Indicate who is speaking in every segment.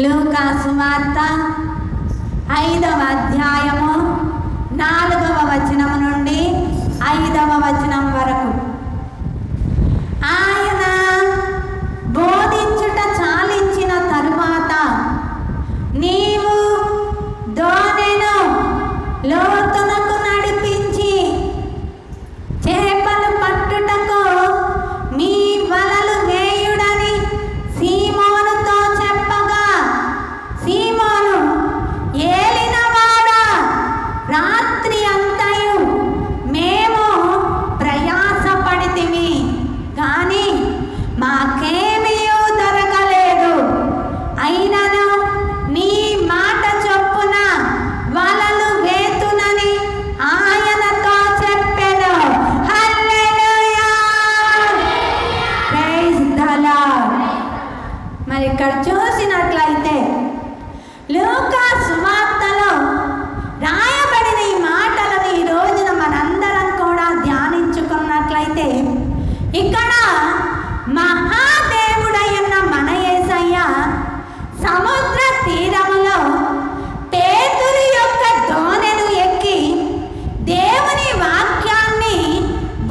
Speaker 1: లూకా సువార్త 5వ అధ్యాయము 4వ వచనం నుండి 5వ వచనం వరకు. ఆయన బోధించుట చాలించిన తరువాత నీవు దోణెను లోతునకు నడిపించి చేపలు పట్టుటకు మీ వలలు వేయుడని సీమోనుతో చెప్పగా, సీమోను ఏలినవాడా, రాత్రి అంతయు మేము ప్రయాసపడితిమి కానీ మాకేమీయూ దొరకలేదు. అయినను నీ మాట చొప్పున వలలు వేతునని ఆయనతో చెప్పెను. హల్లెలూయా, ప్రైజ్ ది లార్డ్. మరి ఇక్కడ చూసినట్లయితే లూకా సువార్తలో రాయబడిన ఈ మాటలను ఈ రోజున మనందరం కూడా ధ్యానించుకున్నట్లయితే ఇక్కడ మహాదేవుడైన మన యేసయ్య సముద్ర తీరములో పేతురు యొక్క దోణెను ఎక్కి దేవుని వాక్యాన్ని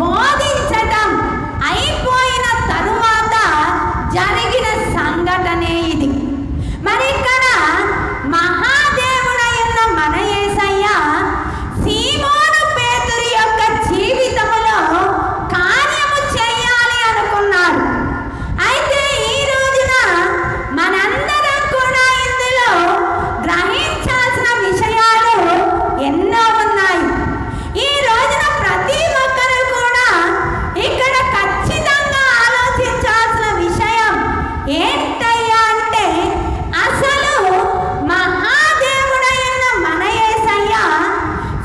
Speaker 1: బోధించటం అయిపోయిన తరువాత జరిగిన సంఘటనే ఇది. మరి ఇక్కడ మహాదేవుడైన మన యేసయ్య సీమోను పేతురు యొక్క జీవితములో కార్యము చేయాలి అనుకున్నారు. అయితే ఈ రోజున మనందరం కూడా ఇందులో గ్రహించాల్సిన విషయాలు ఎన్నో ఉన్నాయి. ఈ రోజున ప్రతి ఒక్కరూ కూడా ఇక్కడ ఖచ్చితంగా ఆలోచించాల్సిన విషయం ఏంటయ్యా అంటే, అసలు మహాదేవుడైన మన యేసయ్య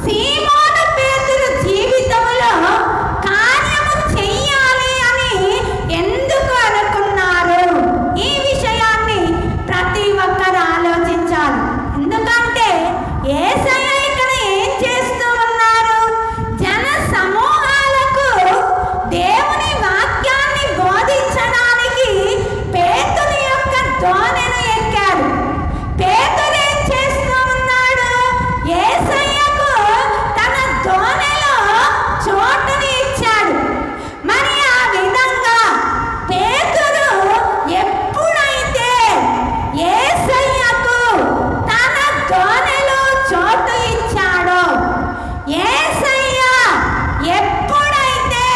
Speaker 1: సీమోను పేతురు జీవితంలో కార్యము చెయ్యాలి అని ఎందుకు అనుకున్నారు? ఈ విషయాన్ని ప్రతి ఒక్కరు ఆలోచించాలి. ఎందుకంటే యేసయ్య ఇక్కడ ఏం చేస్తూ ఉన్నారు? జన సమూహాలకు దేవుని వాక్యాన్ని బోధించడానికి పేతురు యొక్క దోణెను ఎక్కారు. పేతురు ఏం చేస్తూ ఉన్నాడు? యేసయ్యకు తన దోణెలో చోటుని ఇచ్చాడు. మరి ఆ విధంగా పేతురు ఎప్పుడైతే యేసయ్యకు తన దోణెలో చోటు ఇచ్చాడో, యేసయ్య ఎప్పుడైతే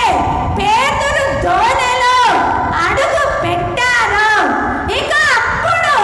Speaker 1: పేతురు దోణెలో అడుగు పెట్టారో, ఇక అప్పుడు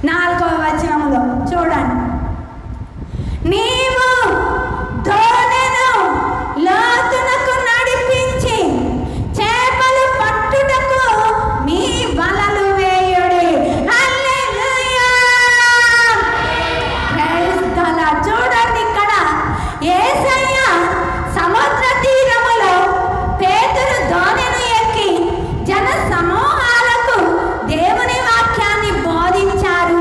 Speaker 1: 4వ వచనములో చూడండి, నీవు దోణెను లోతునకు నడిపించి చేపలు పట్టుటకు మీ వలలు వేయుడి. హల్లెలూయా, ప్రైజ్ ది లార్డ్. చూడండి, ఇక్కడ యేసయ్య సముద్ర తీరములో పేతురు దోణెను ఎక్కి జన సమూహాలకు దేవుని వాక్యాన్ని బోధించారు.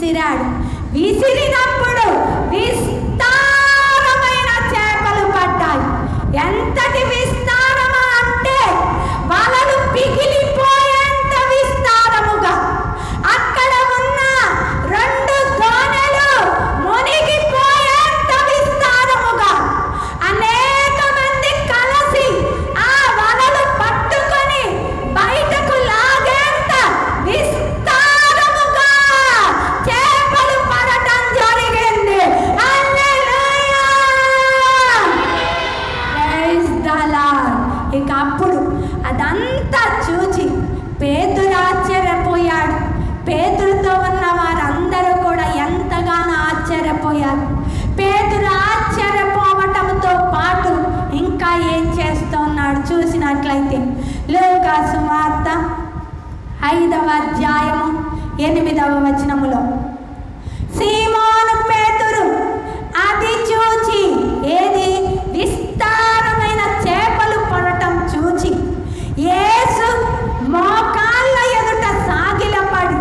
Speaker 1: విసిరాడు. విసిరినప్పుడు విస్తారమైన చేపలు పడ్డాయి. ఎంతటి విస్తారమా అంటే వలలు పిగిలిపోయేంత విస్తారముగా. అక్కడ ఉన్న 2 దోణెలు మునిగిపోయేంత విస్తారముగా అనేక మంది కలిసి ఆ వలలు పట్టుకొని బయటకు లాగేంత విస్తారముగా చేపలు పడటం జరిగింది. హల్లెలూయా! Praise the Lord. ఇక అప్పుడు అదంతా చూచి పేతురు ఆశ్చర్యపోయాడు. పేతురుతో ఉన్న వారందరూ కూడా ఎంతగానో ఆశ్చర్యపోయారు. పేతురు ఆశ్చర్యపోవటంతో పాటు ఇంకా ఏం చేస్తున్నాడు చూసినట్లయితే లూకా సువార్త 5వ అధ్యాయము 8వ వచనములో, సీమోను పేతురు అది చూచి, ఏది విస్తారమైన చేపలు పడటం చూచి యేసు మోకాళ్ళ ఎదుట సాగిలపడి,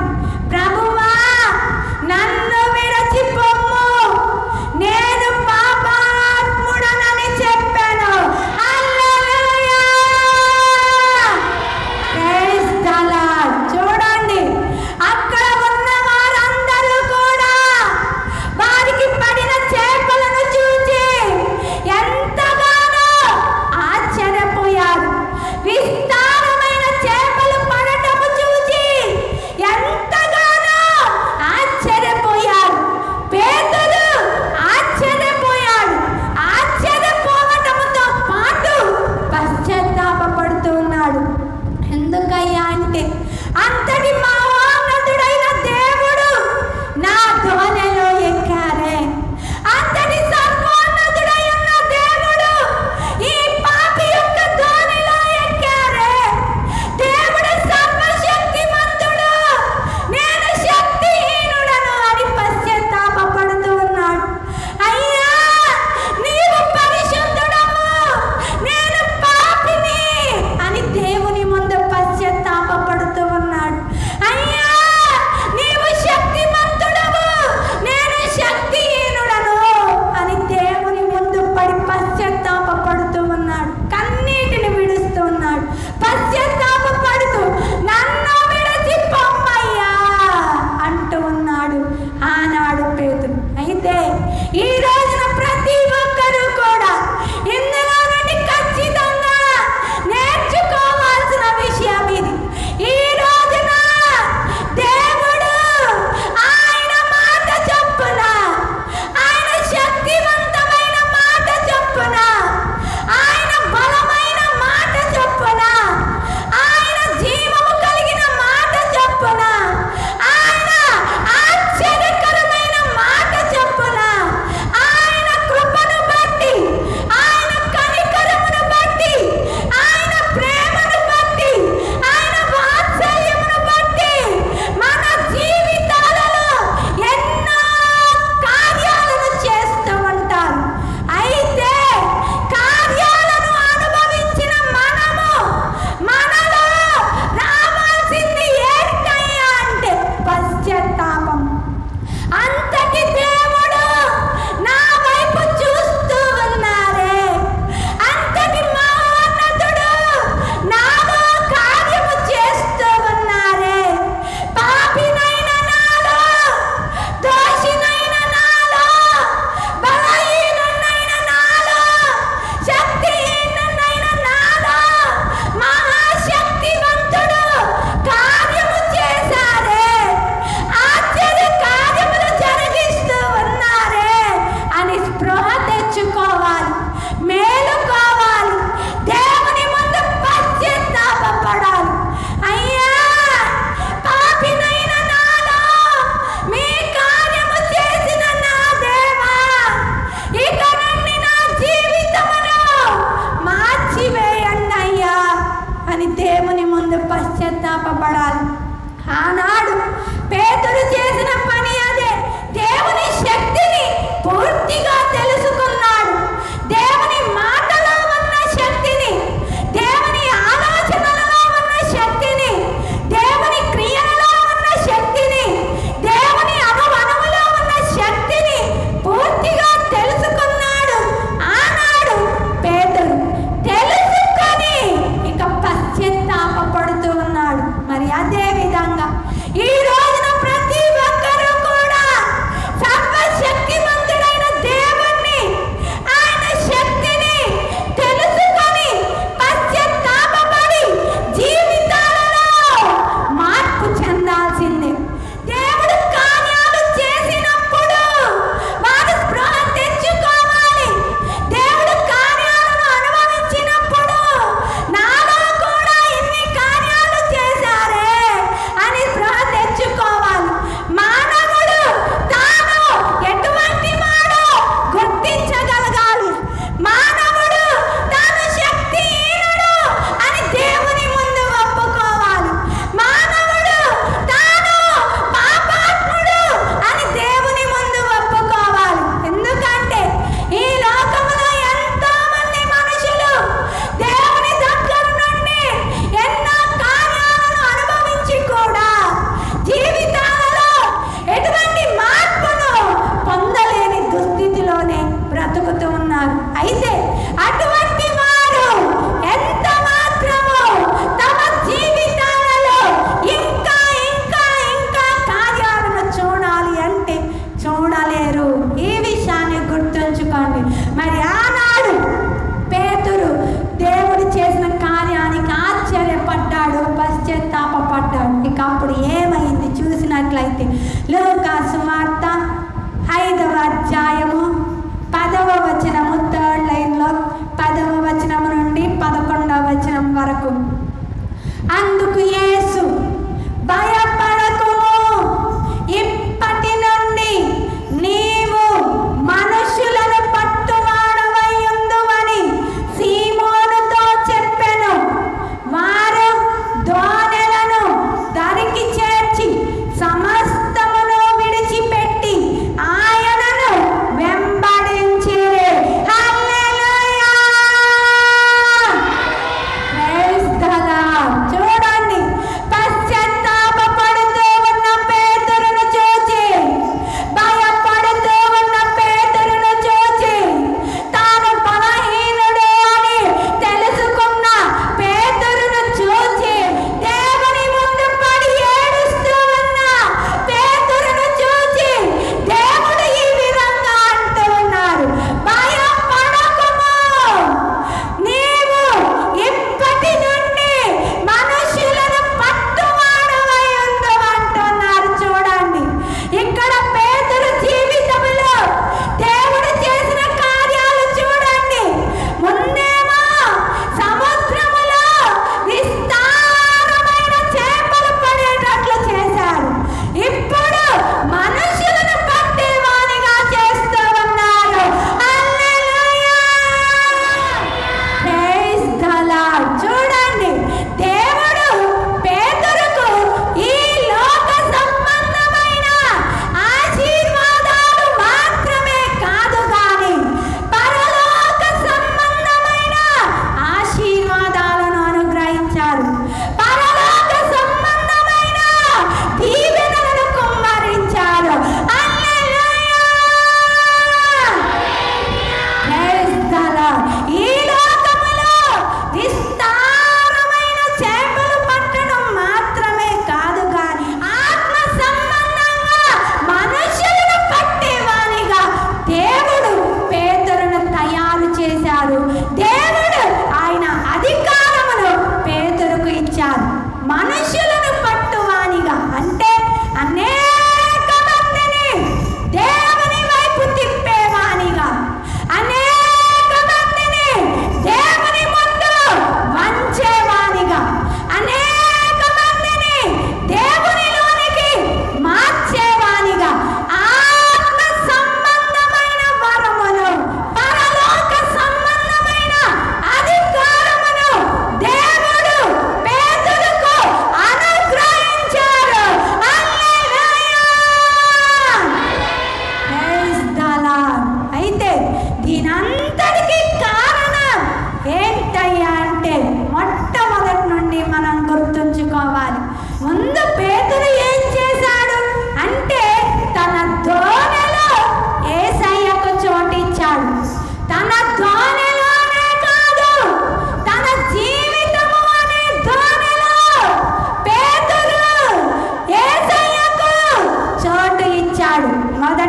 Speaker 1: ప్రభువా నన్ను విడిచిపొమ్ము, నేను పాపాత్ముడనని చెప్పాను. హల్లెలూయా! Praise the Lord. చూడండి, అక్కడ ఉన్న వారందరూ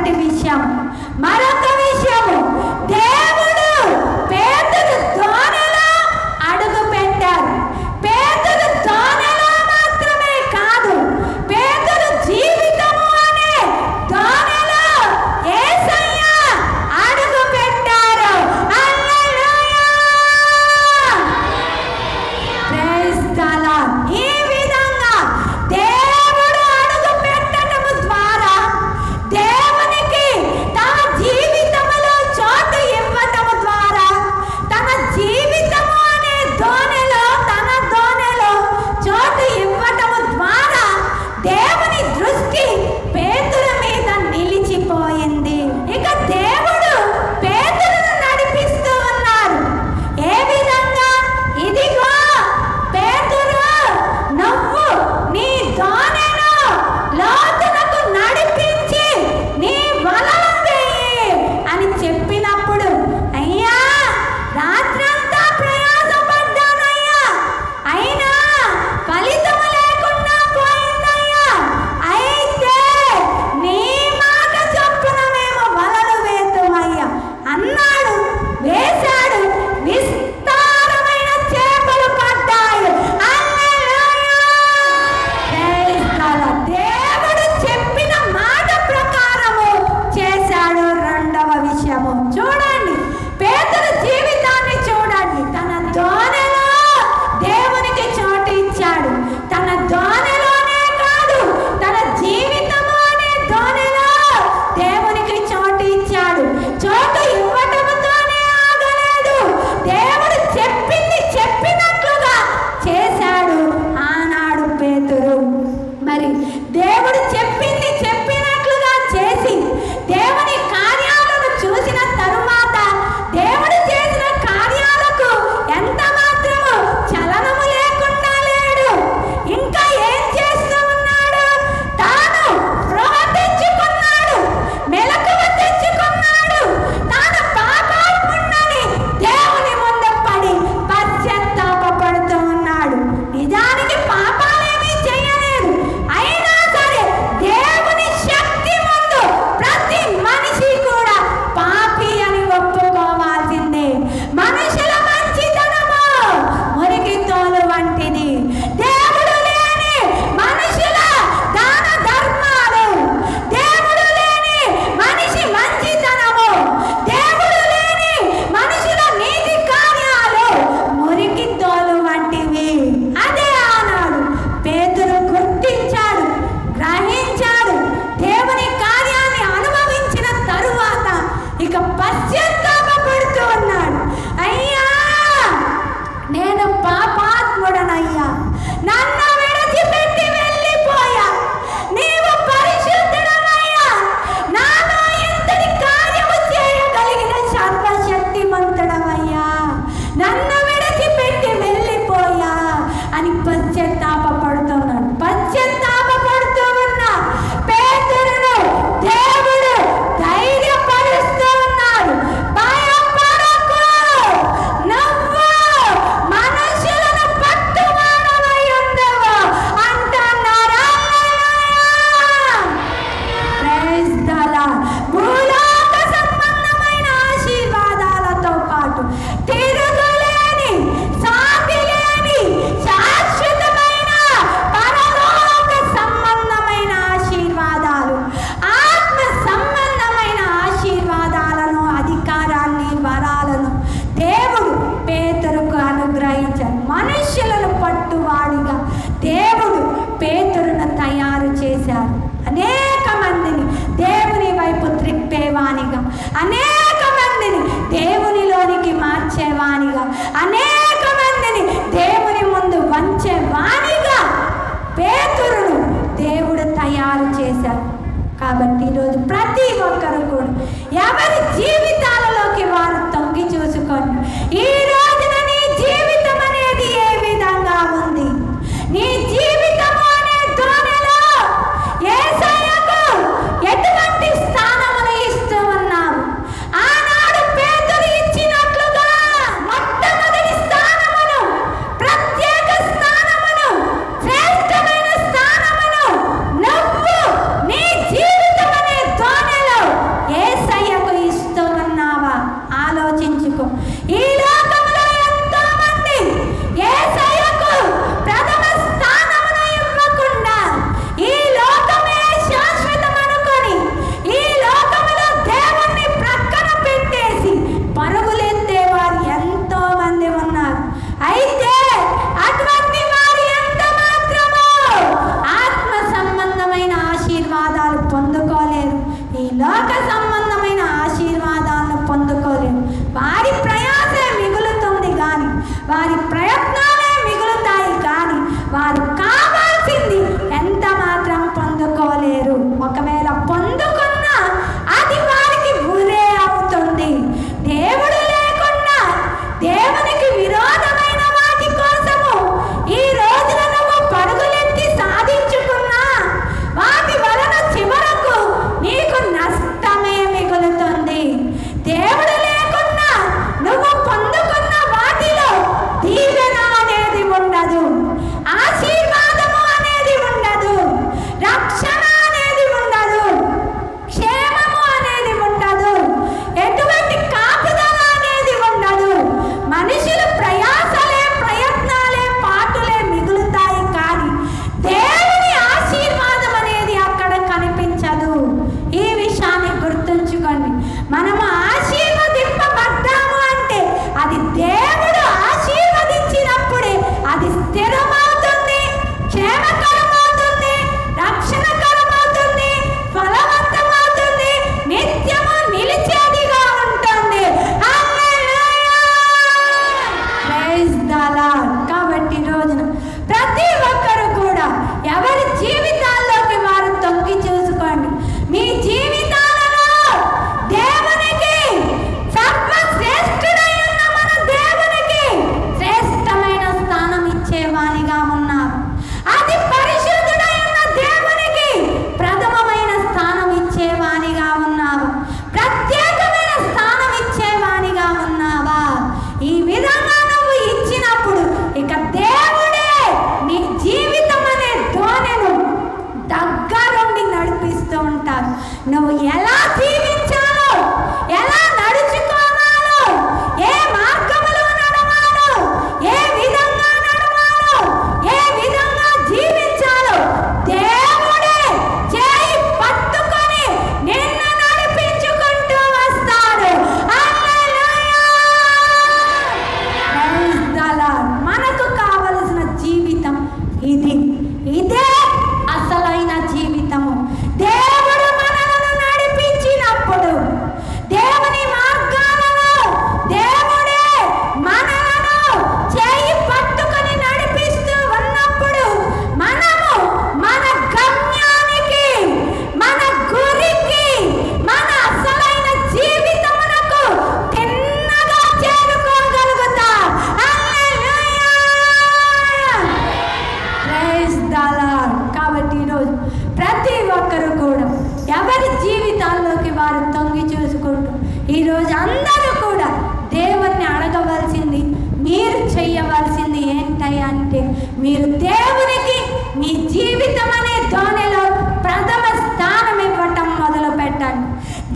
Speaker 1: మొదటి విషయం. మరొక విషయము, దేవుడు పేతురు దోణిలో అడుగు పెట్టారు. పేతురు దోణిలో మాత్రమే కాదు, పేతురు జీవితము అనే దోణిలో యేసయ్య అడుగు పెట్టారు. హల్లెలూయా, ప్రైజ్ ది లార్డ్. ఈ విధంగా దేవుడు అడుగు పెట్టడం ద్వారా దేవునికి తన జీవితంలో చోటు ఇవ్వటం ద్వారా, తన జీవితము అనే దోణిలో, తన దోణిలో చోటు ఇవ్వటం ద్వారా దేవుని దృష్టి పేతురు మీద నిలిచిపోయింది. ఇక దేవుడు పేతురును నడిపిస్తూ ఉన్నారు. ఏ విధంగా? ఇదిగో పేతురు, నువ్వు నీ దోణిను లోతునకు నడిపించి నీ వలను వేయి అని చెప్పినప్పుడు, అయ్యా రాత్రంతా ప్రయాసపడ్డానయ్యా, అయినా ఫలితము లేకుండా పోయిందయ్యా, అయితే నీ మాట చొప్పున మేము వలలు వేతుమయ్యా అన్నాడు. వేశాడు. విస్తారమైన చేపలు పడ్డాయి. హల్లెలూయా, ప్రైజ్ ది లార్డ్. దేవుడు చెప్పిన మాట ప్రకారము చేశాడు. రెండవ విషయము చూడండి, పేతురు జీవితాన్ని చూడండి. తన దోణిలో దేవునికి చోటు ఇచ్చాడు. తన దోణిలోనే కాదు, తన జీవితము అనే దోణిలో దేవునికి చోటు ఇచ్చాడు. చోటు ఇవ్వటంతోనే ఆగలేదు, దేవుడు చెప్పింది చెప్పినట్లుగా చేశాడు ఆనాడు పేతురు. మరి దేవుడు చెప్పింది చెప్పినట్లుగా చేసి దేవుని కార్యాలను చూసిన తరువాత దేవుడు చేసిన కార్యాలకు ఎంత మాత్రము చలనము లేకుండా లేడు. ఇంకా ఏం చేస్తూ ఉన్నాడు? తాను స్పృహ తెచ్చుకున్నాడు, మెలకువ తెచ్చుకున్నాడు. తాను పాపాత్ముడని దేవుని ముందు పడి పశ్చాత్తాపపడుతూ ఉన్నాడు. నిజానికి పాపాలేమీ చేయలేదు, అయినా సరే దేవుని శక్తి ముందు ప్రతి మనిషి కూడా పాపి అని ఒప్పుకోవాల్సిందే. మనుషుల మంచితనము మురికి తోలు వంటిది. దేవుడు లేని మనుషుల దాన ధర్మాలు, దేవుడు లేని మనిషి మంచితనము, దేవుడు లేని మనుషుల నీతి కార్యాలు మురికి తోలు వంటివి. అదే ఆనాడు పేతురు గుర్తించాడు, గ్రహించాడు. దేవుని కార్యాన్ని అనుభవించిన తరువాత ఇక పశ్చాత్తాపపడుతూ ఉన్నాడు. అయ్యా నేను పాపాత్ముడనయ్యా, నన్ను విడిచిపెట్టి వెళ్ళిపోయా. నీవు పరిశుద్ధుడవయ్యా, నాలో ఇంతటి కార్యము చేయగలిగిన సర్వశక్తిమంతుడవయ్యా, నన్ను విడిచిపెట్టి వెళ్ళిపోయా అని పశ్చాత్తాపపడుతున్నాడు. పశ్చాత్తాపపడుతూ ఉన్న పేతురును దేవుడు ధైర్యపరుస్తూ ఉన్నాడు. భయపడకు, నువ్వు మనుషులను పట్టువాడవై ఉండవు అంటున్నాడు. హల్లెలూయా, ప్రైజ్ ది లార్డ్. భూలోక సంబంధమైన ఆశీర్వాదాలతో పాటు తిరుగులేని, సాటి లేని, శాశ్వతమైన పరలోక సంబంధమైన ఆశీర్వాదాలు, ఆత్మ సంబంధమైన ఆశీర్వాదాలను, అధికారాన్ని, వరాలను దేవుడు పేతురుకు అనుగ్రహించాడు. మనుష్యులను పట్టువాడిగా దేవుడు పేతురును తయారు చేశారు. అనేక మందిని దేవుని వైపు త్రిప్పేవానిగా, అనేక మందిని దేవునిలోనికి మార్చేవానిగా, అనేక మందిని దేవుని ముందు వంచేవానిగా పేతురును దేవుడు తయారు చేశారు. కాబట్టి ఈరోజు ప్రతి ఒక్కరు కూడా ఎవరి జీవితాలలోకి వారు తొంగి చూసుకోండి. ఈ రోజున నీ జీవితం అనేది ఏ విధంగా ఉంది? నీ జీవితము అనే దోణిలో యేసయ్యకు ఎటువంటి స్థానమును ఇస్తూ ఉన్నావు? మనము ఆశీర్వదింపబడ్డాము అంటే అది దేవుడు ఆశీర్వదించినప్పుడే అది స్థిరమవుతుంది, క్షేమకరమవుతుంది, రక్షణకరమవుతుంది, ఫలవంతమవుతుంది, నిత్యము నిలిచేదిగా ఉంటుంది. Praise the Lord. కాబట్టి రోజున ప్రతి ఒక్కరు కూడా ఎవరి జీవితాల్లోకి వారు తొంగి చూసుకోండి. మీ జీవితాలలో దేవునికి సర్వశ్రేష్ఠుడై ఉన్న మన దేవునికి శ్రేష్టమైన స్థానం ఇచ్చేవానిగా ఉన్నారు. అతి పరిశుద్ధుడై ఉన్న దేవునికి ప్రథమమైన స్థానం ఇచ్చేవానిగా ఉన్నావు. ప్రత్యేకమైన స్థానం ఇచ్చేవానిగా ఉన్నావా? ఈ విధంగా నువ్వు ఇచ్చినప్పుడు ఇక దేవుడే నీ జీవితం అనే దోణెను దగ్గరుండి నడిపిస్తూ ఉంటారు. నువ్వు ఎలా జీవించాలో, ఎలా నడుచుకోవాలో, ఏ మార్గంలో నడవాలో, ఏ విధంగా నడవాలో, ఏ విధంగా జీవించాలో దేవుడే చేయి పట్టుకొని నిన్ను నడిపించుకుంటూ వస్తాడు. హల్లెలూయా. Praise the Lord. మనకు కావలసిన జీవితం ఇదే అసలైన జీవితము. దేవుడు మనలను నడిపించినప్పుడు, దేవుని మార్గాలలో దేవుడే మనలను చేయి పట్టుకొని నడిపిస్తూ ఉన్నప్పుడు మనము మన గమ్యానికి, మన గురికి, మన అసలైన జీవితమునకు తిన్నగా చేరుకోగలుగుతాం. హల్లెలూయా. Praise the Lord. కాబట్టి ఈరోజు ప్రతి ఒక్కరు కూడా ఎవరి జీవితాల్లోకి వారు తొంగి చూసుకుంటూ ఈరోజు అందరూ కూడా దేవుణ్ణి అడగవలసింది, మీరు చెయ్యవలసింది ఏంటయ్యా అంటే, మీరు దేవునికి మీ జీవితం అనే దోణిలో ప్రథమ స్థానం ఇవ్వటం మొదలు పెట్టండి.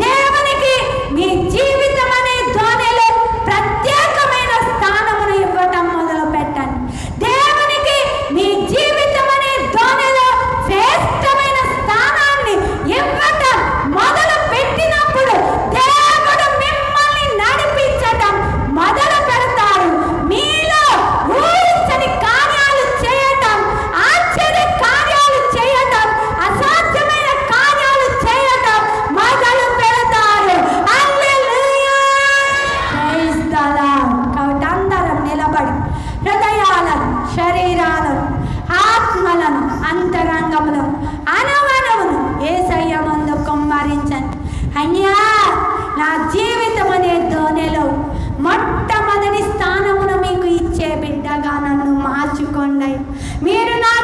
Speaker 1: దేవునికి మీ జీవితం అనే దోణిలో ప్రత్యేకమైన స్థానమును ఇవ్వటం మొదలు పెట్టండి. దేవునికి మీ జీవితం అనే దోణిలో శ్రేష్టమైన స్థానాన్ని ఇవ్వటం మొదలు పెట్టినప్పుడు దేవుడు మిమ్మల్ని నడిపించటం మొదలు పెడతారు. మీలో ఊహించని కార్యాలు చేయటం, ఆశ్చర్య కార్యాలు చేయటం, అసాధ్యమైన కార్యాలు చేయటం మొదలు పెడతారు. హల్లెలూయా. Praise the Lord. కాబట్టి అందరం నిలబడి హృదయాలను, శరీరాలను, ఆత్మలను, అంతరంగములను, అనువనమును యేసయ్య ముందు కుమ్మరించండి. అయ్యా, నా జీవితం అనే దోణిలో మొట్టమొదటి స్థానమును మీకు ఇచ్చే బిడ్డగా నన్ను మార్చుకోండి. మీరు నా